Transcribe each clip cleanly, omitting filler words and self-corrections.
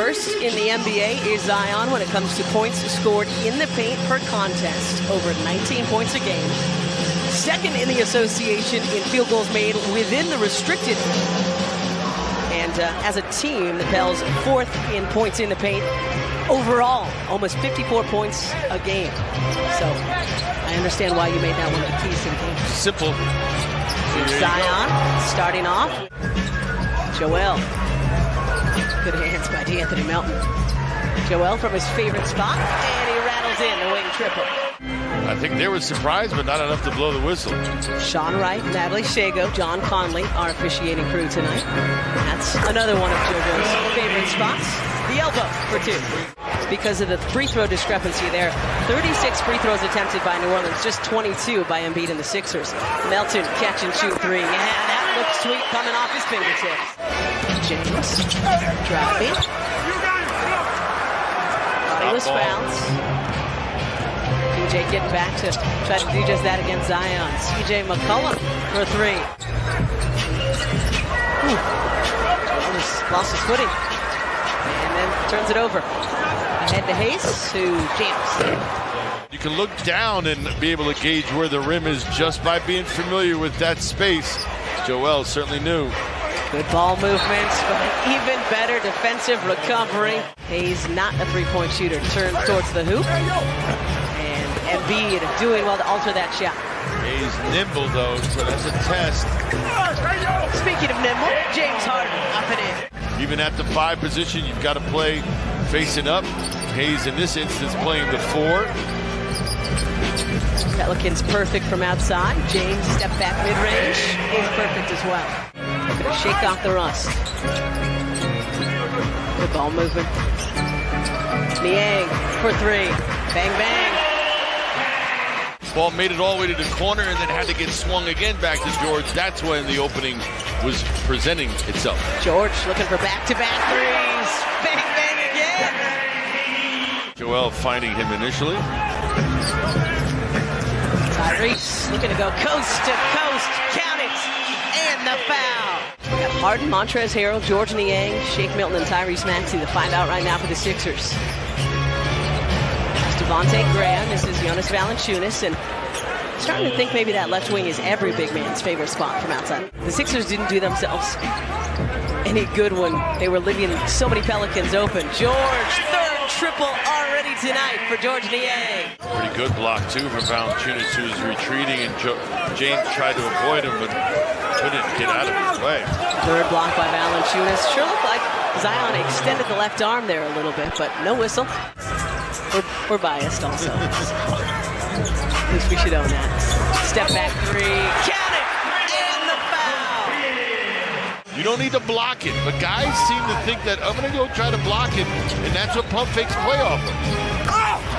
First in the NBA is Zion when it comes to points scored in the paint per contest, over 19 points a game. Second in the association in field goals made within the restricted. And as a team, the Pels fourth in points in the paint overall, almost 54 points a game. So I understand why you made that one of the keys to the game. Simple. Zion starting off. Joel. Good hands by D'Anthony Melton. Joel from his favorite spot, and he rattles in the wing triple. I think they were surprised, but not enough to blow the whistle. Sean Wright, Natalie Shago, John Conley, our officiating crew tonight. That's another one of JoJo's favorite spots. The elbow for two. Because of the free throw discrepancy there. 36 free throws attempted by New Orleans, just 22 by Embiid and the Sixers. Melton catch and shoot three. Yeah, that looks sweet coming off his fingertips. James driving. Thought he was fouled. CJ getting back to try to do just that against Zion. CJ McCollum for three. Lost his footing. And then turns it over. Ahead to Hayes, who jams. You can look down and be able to gauge where the rim is just by being familiar with that space. Joel certainly knew. Good ball movements, but even better defensive recovery. Hayes, not a three-point shooter, turned towards the hoop. And Embiid doing well to alter that shot. Hayes nimble though, so that's a test. Speaking of nimble, James Harden up and in. Even at the 5 position, you've got to play facing up. Hayes in this instance playing the 4. Pelicans perfect from outside. James step back mid-range is perfect as well. Looking to shake off the rust. Good ball movement. Niang for three. Bang, bang. Ball made it all the way to the corner and then had to get swung again back to George. That's when the opening was presenting itself. George looking for back-to-back threes. Bang, bang again. Joel finding him initially. Tyrese looking to go coast to coast. Count it. And the foul. We got Harden, Montrezl Harrell, George Niang, Shake Milton, and Tyrese Maxey to find out right now for the Sixers. Devontae Graham, this is Jonas Valanciunas, and starting to think maybe that left wing is every big man's favorite spot from outside. The Sixers didn't do themselves any good when they were leaving so many Pelicans open. George, third triple already tonight for George Niang. Pretty good block too for Valanciunas, who was retreating, and James tried to avoid him, but couldn't get out of his way. Third block by Valanciunas. Sure looked like Zion extended the left arm there a little bit, but no whistle. We're biased also. At least we should own that. Step back three. Count it! And the foul! You don't need to block it, but guys seem to think that I'm going to go try to block it, and that's what pump fakes play off of.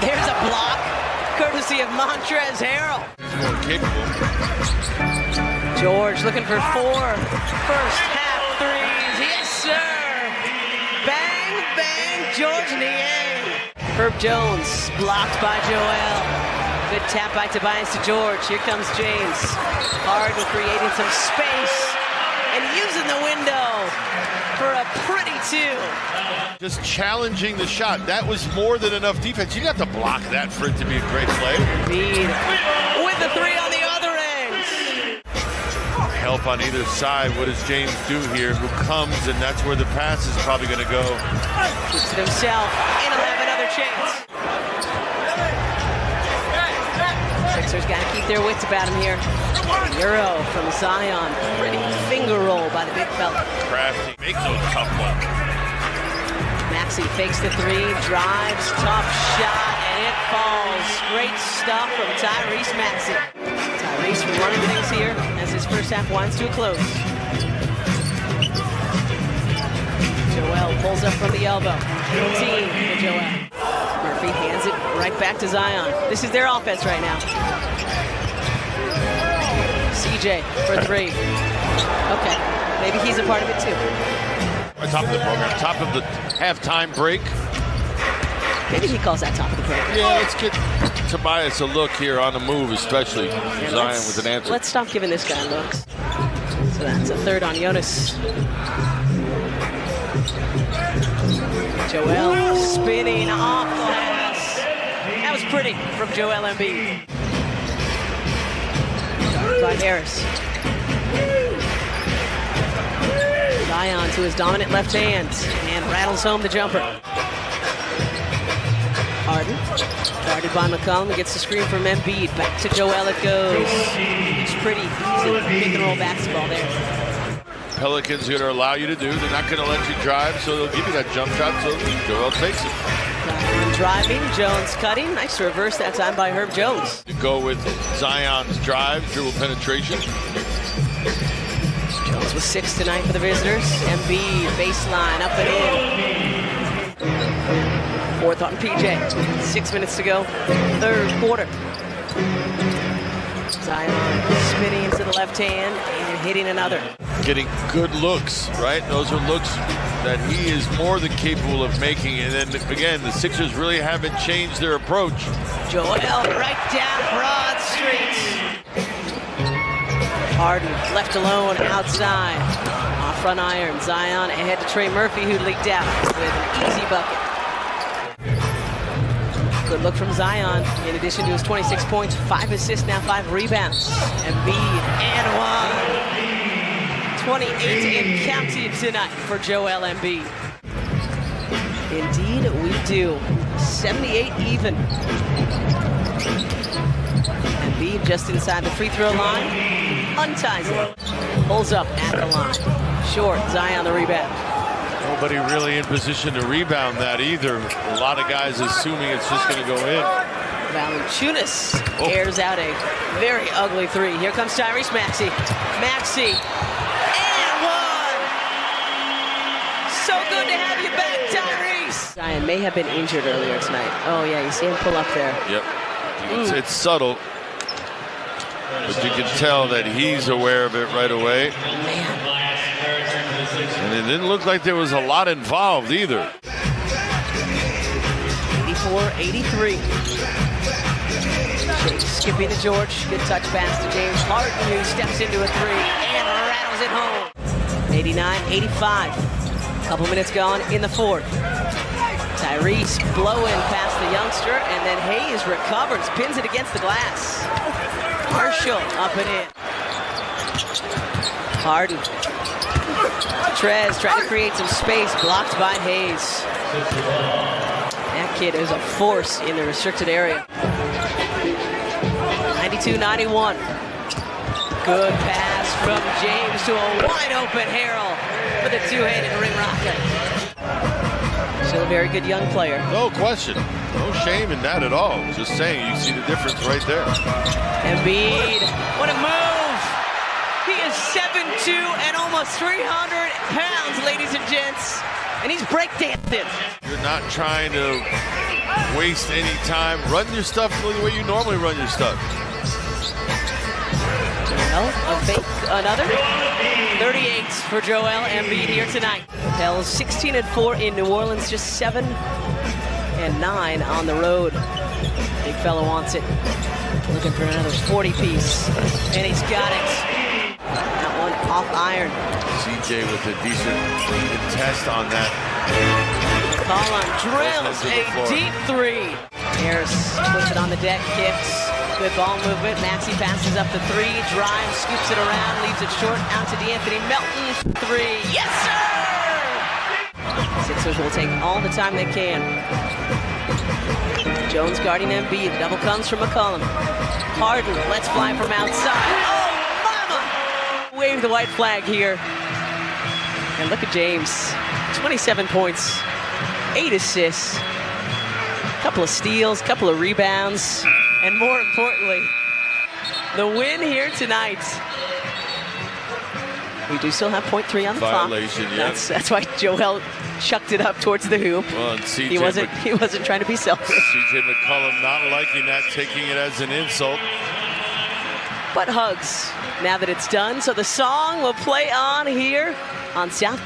There's a block, courtesy of Montrezl Harrell. He's more capable. George looking for 4 first half threes. Yes, sir! Bang, bang, George Niang. Herb Jones blocked by Joel. Good tap by Tobias to George. Here comes James. Harden creating some space and using the window for a pretty 2. Just challenging the shot. That was more than enough defense. You got to block that for it to be a great play. Embiid with the 3 on the other end. Help on either side. What does James do here? Who comes, and that's where the pass is probably going to go. Keeps it himself, and he'll have another chance. Sixers got to keep their wits about him here. Euro from Zion. Pretty finger roll by the big fella. Crafty. Make those tough ones. Maxey fakes the 3, drives, tough shot, and it falls. Great stuff from Tyrese Maxey. Tyrese running things here as his first half winds to a close. Joel pulls up from the elbow. 15 for Joel. Murphy hands it right back to Zion. This is their offense right now. CJ for 3. Okay, maybe he's a part of it too. On top of the program, top of the halftime break. Maybe he calls that top of the break. Yeah, let's get Tobias a look here on the move, especially Zion with an answer. Let's stop giving this guy looks. So that's a third on Jonas. Joel spinning off glass. That was pretty from Joel Embiid. By Harris. Zion to his dominant left hand and rattles home the jumper. Harden, guarded by McCollum, gets the screen from Embiid. Back to Joel it goes. It's pretty easy pick and roll basketball there. Pelicans are going to allow you to do. They're not going to let you drive, so they'll give you that jump shot, so Joel takes it. Driving, Jones cutting. Nice reverse that time by Herb Jones. You go with Zion's drive, dribble penetration. Jones with 6 tonight for the visitors. Embiid, baseline, up and in. Fourth on PJ. 6 minutes to go, third quarter. Zion spinning into the left hand and hitting another. Getting good looks, right? Those are looks that he is more than capable of making. And then again, the Sixers really haven't changed their approach. Joel right down Broad Street. Harden left alone outside. Off front iron. Zion ahead to Trey Murphy, who leaked out with an easy bucket. Good look from Zion. In addition to his 26 points, 5 assists, now 5 rebounds. Embiid and one. 28 and counting tonight for Joel Embiid. Indeed, we do. 78 even. Embiid just inside the free throw line. Unties it. Pulls up at the line. Short, Zion the rebound. Nobody really in position to rebound that either. A lot of guys assuming it's just going to go in. Valanciunas airs out a very ugly three. Here comes Tyrese Maxey. Maxey. So good to have you back, Tyrese. Zion may have been injured earlier tonight. Oh, yeah, you see him pull up there. Yep. It's subtle, but you can tell that he's aware of it right away. Man. And it didn't look like there was a lot involved either. 84-83. Skipping to George. Good touch pass to James Harden, who steps into a three and rattles it home. 89-85. Couple minutes gone in the fourth. Tyrese blowing past the youngster, and then Hayes recovers, pins it against the glass. Marshall up and in. Harden. Trez trying to create some space, blocked by Hayes. That kid is a force in the restricted area. 92-91. Good pass from James to a wide open Harrell with a two-handed ring rocket. Still a very good young player. No question. No shame in that at all. Just saying, you see the difference right there. Embiid, what a move! He is 7'2" and almost 300 pounds, ladies and gents. And he's breakdancing. You're not trying to waste any time. Run your stuff the way you normally run your stuff. A fake, another. 38 for Joel Embiid here tonight. Pels 16-4 in New Orleans, just 7-9 on the road. Big fella wants it. Looking for another 40-piece, and he's got it. That one off iron. CJ with a decent test on that. McCollum drills a deep three. Harris puts it on the deck, kicks. Good ball movement. Maxey passes up the three, drives, scoops it around, leaves it short out to DeAnthony Melton. Three. Yes, sir! Sixers will take all the time they can. Jones guarding Embiid. Double comes from McCollum. Harden lets fly from outside. Oh, mama! Wave the white flag here. And look at James. 27 points, 8 assists, couple of steals, couple of rebounds. And more importantly, the win here tonight. We do still have .3 on the clock. Violation, yeah. That's why Joel chucked it up towards the hoop. Well, and he wasn't trying to be selfish. CJ McCollum not liking that, taking it as an insult. But hugs now that it's done. So the song will play on here on South.